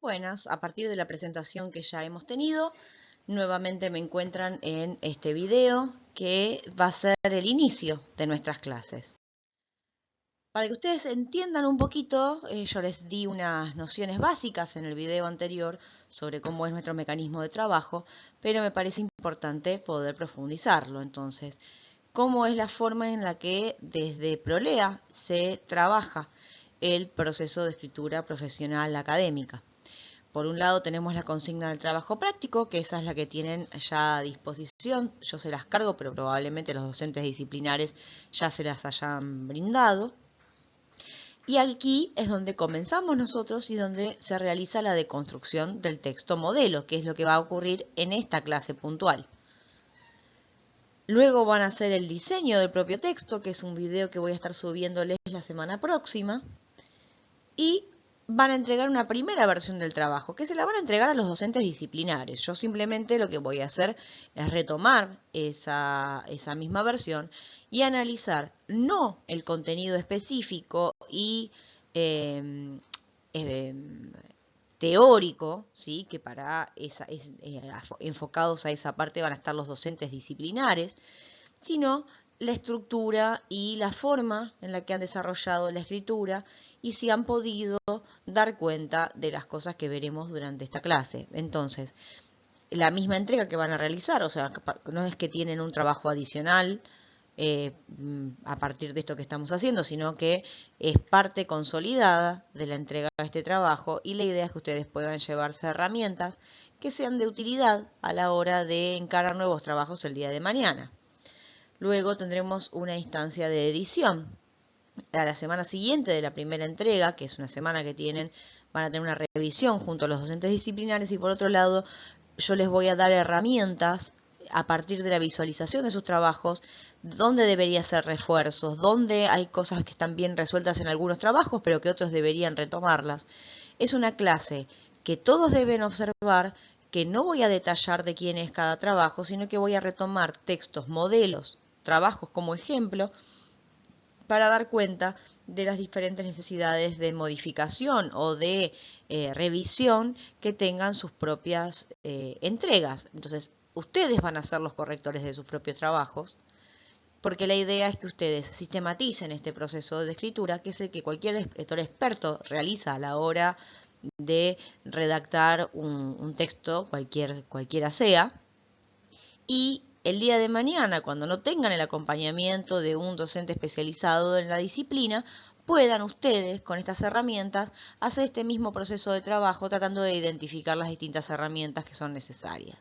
Buenas, a partir de la presentación que ya hemos tenido, nuevamente me encuentran en este video que va a ser el inicio de nuestras clases. Para que ustedes entiendan un poquito, yo les di unas nociones básicas en el video anterior sobre cómo es nuestro mecanismo de trabajo, pero me parece importante poder profundizarlo. Entonces, ¿cómo es la forma en la que desde Prolea se trabaja el proceso de escritura profesional académica? Por un lado tenemos la consigna del trabajo práctico, que esa es la que tienen ya a disposición. Yo se las cargo, pero probablemente los docentes disciplinares ya se las hayan brindado. Y aquí es donde comenzamos nosotros y donde se realiza la deconstrucción del texto modelo, que es lo que va a ocurrir en esta clase puntual. Luego van a hacer el diseño del propio texto, que es un video que voy a estar subiéndoles la semana próxima. Y van a entregar una primera versión del trabajo, que se la van a entregar a los docentes disciplinares. Yo simplemente lo que voy a hacer es retomar esa misma versión y analizar no el contenido específico y teórico, ¿sí? Que para enfocados a esa parte van a estar los docentes disciplinares, sino la estructura y la forma en la que han desarrollado la escritura y si han podido dar cuenta de las cosas que veremos durante esta clase. Entonces, la misma entrega que van a realizar, o sea, no es que tienen un trabajo adicional a partir de esto que estamos haciendo, sino que es parte consolidada de la entrega de este trabajo y la idea es que ustedes puedan llevarse herramientas que sean de utilidad a la hora de encarar nuevos trabajos el día de mañana. Luego tendremos una instancia de edición. A la semana siguiente de la primera entrega, que es una semana que tienen, van a tener una revisión junto a los docentes disciplinares y por otro lado yo les voy a dar herramientas a partir de la visualización de sus trabajos, dónde debería hacer refuerzos, dónde hay cosas que están bien resueltas en algunos trabajos pero que otros deberían retomarlas. Es una clase que todos deben observar, que no voy a detallar de quién es cada trabajo, sino que voy a retomar textos, modelos, trabajos como ejemplo, para dar cuenta de las diferentes necesidades de modificación o de revisión que tengan sus propias entregas. Entonces, ustedes van a ser los correctores de sus propios trabajos, porque la idea es que ustedes sistematicen este proceso de escritura, que es el que cualquier escritor experto realiza a la hora de redactar un texto, cualquiera sea, y el día de mañana, cuando no tengan el acompañamiento de un docente especializado en la disciplina, puedan ustedes, con estas herramientas, hacer este mismo proceso de trabajo tratando de identificar las distintas herramientas que son necesarias.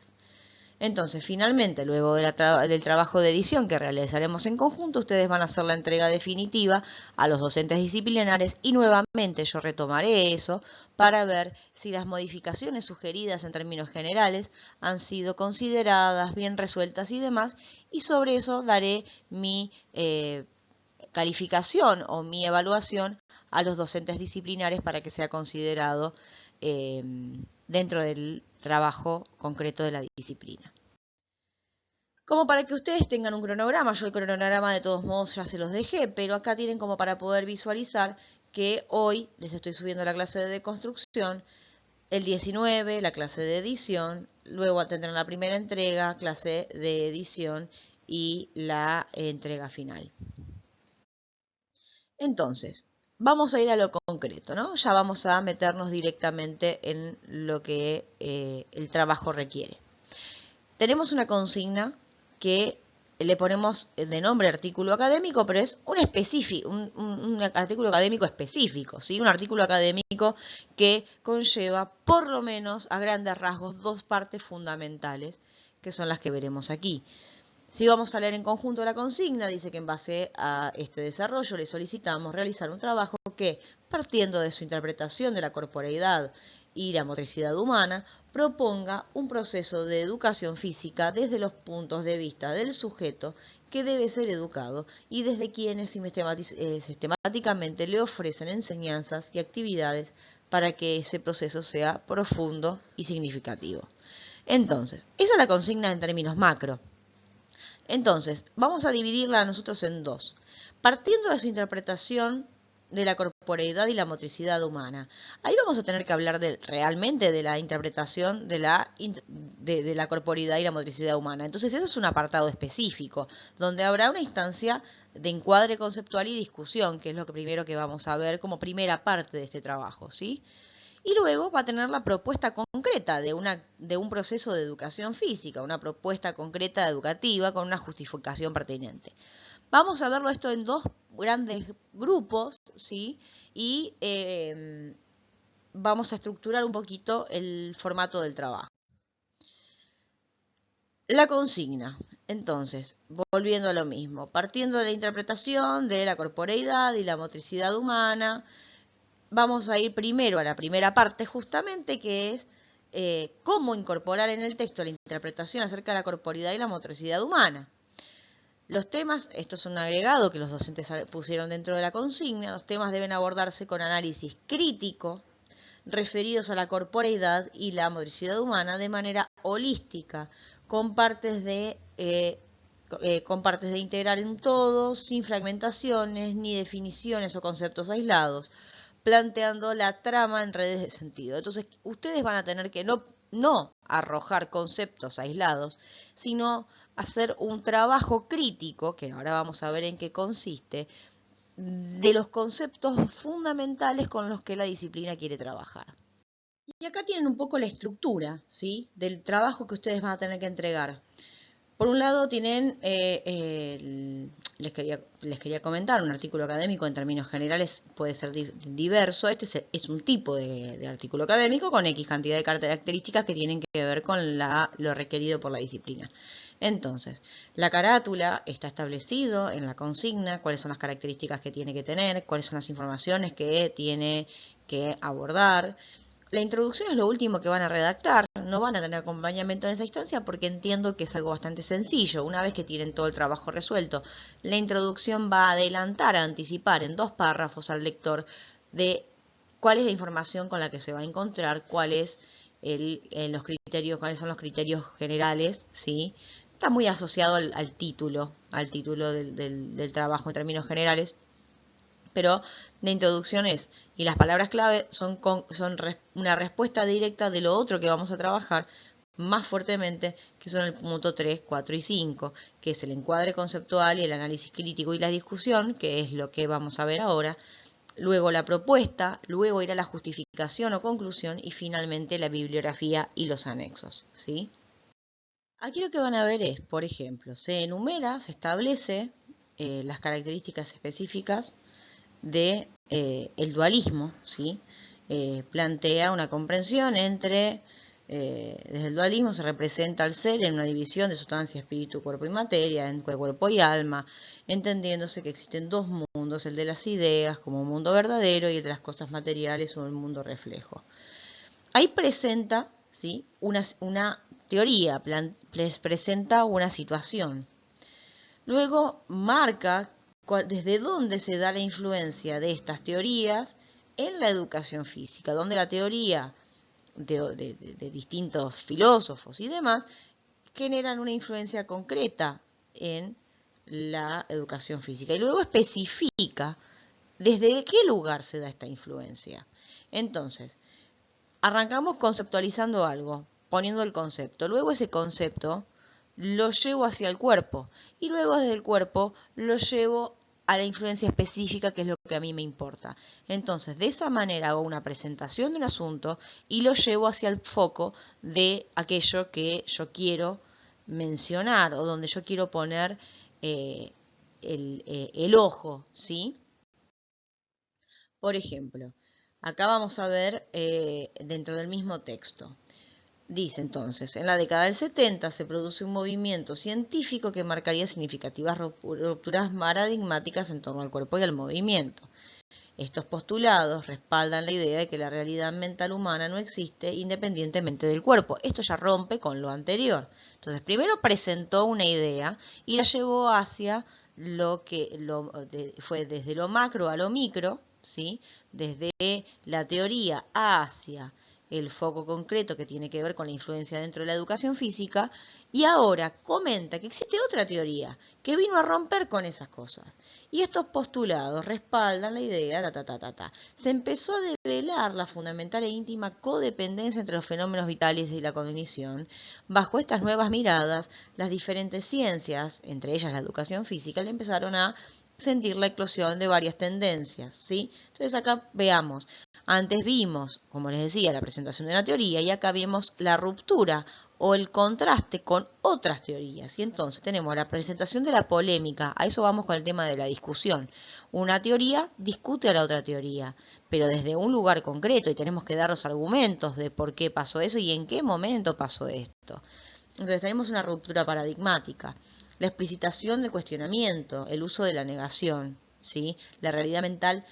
Entonces, finalmente, luego del trabajo de edición que realizaremos en conjunto, ustedes van a hacer la entrega definitiva a los docentes disciplinares y nuevamente yo retomaré eso para ver si las modificaciones sugeridas en términos generales han sido consideradas, bien resueltas y demás, y sobre eso daré mi calificación o mi evaluación a los docentes disciplinares para que sea considerado dentro del trabajo concreto de la disciplina. Como para que ustedes tengan un cronograma, yo el cronograma de todos modos ya se los dejé, pero acá tienen como para poder visualizar que hoy les estoy subiendo la clase de deconstrucción, el 19 la clase de edición, luego tendrán la primera entrega, clase de edición y la entrega final. Entonces, vamos a ir a lo concreto, ¿no? Ya vamos a meternos directamente en lo que el trabajo requiere. Tenemos una consigna que le ponemos de nombre artículo académico, pero es un artículo académico específico, ¿sí? Un artículo académico que conlleva por lo menos a grandes rasgos dos partes fundamentales, que son las que veremos aquí. Si vamos a leer en conjunto la consigna, dice que en base a este desarrollo le solicitamos realizar un trabajo que, partiendo de su interpretación de la corporeidad y la motricidad humana, proponga un proceso de educación física desde los puntos de vista del sujeto que debe ser educado y desde quienes sistemáticamente le ofrecen enseñanzas y actividades para que ese proceso sea profundo y significativo. Entonces, esa es la consigna en términos macro. Entonces, vamos a dividirla nosotros en dos. Partiendo de su interpretación de la corporeidad y la motricidad humana. Ahí vamos a tener que hablar realmente de la interpretación de la corporeidad y la motricidad humana. Entonces eso es un apartado específico, donde habrá una instancia de encuadre conceptual y discusión, que es lo primero que vamos a ver como primera parte de este trabajo, ¿sí? Y luego va a tener la propuesta concreta de un proceso de educación física, una propuesta concreta educativa con una justificación pertinente. Vamos a verlo esto en dos grandes grupos, ¿sí? Y vamos a estructurar un poquito el formato del trabajo. La consigna. Entonces, volviendo a lo mismo, partiendo de la interpretación de la corporeidad y la motricidad humana, vamos a ir primero a la primera parte justamente, que es cómo incorporar en el texto la interpretación acerca de la corporeidad y la motricidad humana. Los temas, esto es un agregado que los docentes pusieron dentro de la consigna, los temas deben abordarse con análisis crítico referidos a la corporeidad y la motricidad humana de manera holística, con partes de integrar en todo, sin fragmentaciones ni definiciones o conceptos aislados, planteando la trama en redes de sentido. Entonces, ustedes van a tener que no arrojar conceptos aislados, sino hacer un trabajo crítico, que ahora vamos a ver en qué consiste, de los conceptos fundamentales con los que la disciplina quiere trabajar. Y acá tienen un poco la estructura, ¿sí?, del trabajo que ustedes van a tener que entregar. Por un lado tienen, les quería comentar, un artículo académico en términos generales puede ser diverso. Este es un tipo de artículo académico con X cantidad de características que tienen que ver con lo requerido por la disciplina. Entonces, la carátula está establecido en la consigna, cuáles son las características que tiene que tener, cuáles son las informaciones que tiene que abordar. La introducción es lo último que van a redactar, no van a tener acompañamiento en esa instancia porque entiendo que es algo bastante sencillo. Una vez que tienen todo el trabajo resuelto, la introducción va a adelantar, a anticipar en 2 párrafos al lector de cuál es la información con la que se va a encontrar, cuáles son los criterios generales, ¿sí? Está muy asociado al título del trabajo en términos generales. Pero la introducción y las palabras clave son una respuesta directa de lo otro que vamos a trabajar más fuertemente, que son el punto 3, 4 y 5, que es el encuadre conceptual y el análisis crítico y la discusión, que es lo que vamos a ver ahora, luego la propuesta, luego ir a la justificación o conclusión y finalmente la bibliografía y los anexos, ¿sí? Aquí lo que van a ver es, por ejemplo, se establece las características específicas de el dualismo, ¿sí? Plantea una comprensión entre, desde el dualismo se representa al ser en una división de sustancia, espíritu, cuerpo y materia, en cuerpo y alma, entendiéndose que existen 2 mundos, el de las ideas como un mundo verdadero y el de las cosas materiales o un mundo reflejo. Ahí presenta, ¿sí?, una teoría, les presenta una situación. Luego marca desde dónde se da la influencia de estas teorías en la educación física, donde la teoría de distintos filósofos y demás generan una influencia concreta en la educación física. Y luego especifica desde qué lugar se da esta influencia. Entonces, arrancamos conceptualizando algo, poniendo el concepto. Luego ese concepto lo llevo hacia el cuerpo y luego desde el cuerpo lo llevo a la influencia específica, que es lo que a mí me importa. Entonces, de esa manera hago una presentación de un asunto y lo llevo hacia el foco de aquello que yo quiero mencionar o donde yo quiero poner el ojo, ¿sí? Por ejemplo, acá vamos a ver dentro del mismo texto. Dice entonces, en la década del 70 se produce un movimiento científico que marcaría significativas rupturas paradigmáticas en torno al cuerpo y al movimiento. Estos postulados respaldan la idea de que la realidad mental humana no existe independientemente del cuerpo. Esto ya rompe con lo anterior. Entonces, primero presentó una idea y la llevó hacia fue desde lo macro a lo micro, ¿sí?, desde la teoría hacia el foco concreto que tiene que ver con la influencia dentro de la educación física, y ahora comenta que existe otra teoría que vino a romper con esas cosas. Y estos postulados respaldan la idea, Se empezó a develar la fundamental e íntima codependencia entre los fenómenos vitales y la cognición. Bajo estas nuevas miradas, las diferentes ciencias, entre ellas la educación física, le empezaron a sentir la eclosión de varias tendencias, ¿sí? Entonces acá veamos, antes vimos, como les decía, la presentación de una teoría y acá vemos la ruptura o el contraste con otras teorías. Y entonces tenemos la presentación de la polémica, a eso vamos con el tema de la discusión. Una teoría discute a la otra teoría, pero desde un lugar concreto y tenemos que dar los argumentos de por qué pasó eso y en qué momento pasó esto. Entonces tenemos una ruptura paradigmática. La explicitación del cuestionamiento, el uso de la negación, ¿sí? La realidad mental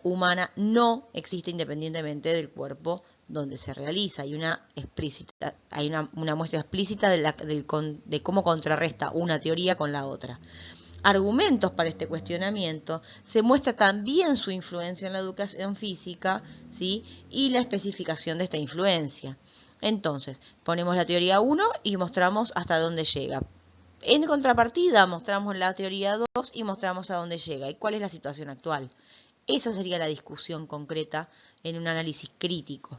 humana no existe independientemente del cuerpo donde se realiza. Hay una muestra explícita de cómo contrarresta una teoría con la otra. Argumentos para este cuestionamiento, se muestra también su influencia en la educación física, ¿sí? Y la especificación de esta influencia. Entonces, ponemos la teoría 1 y mostramos hasta dónde llega. En contrapartida, mostramos la teoría 2 y mostramos a dónde llega y cuál es la situación actual. Esa sería la discusión concreta en un análisis crítico.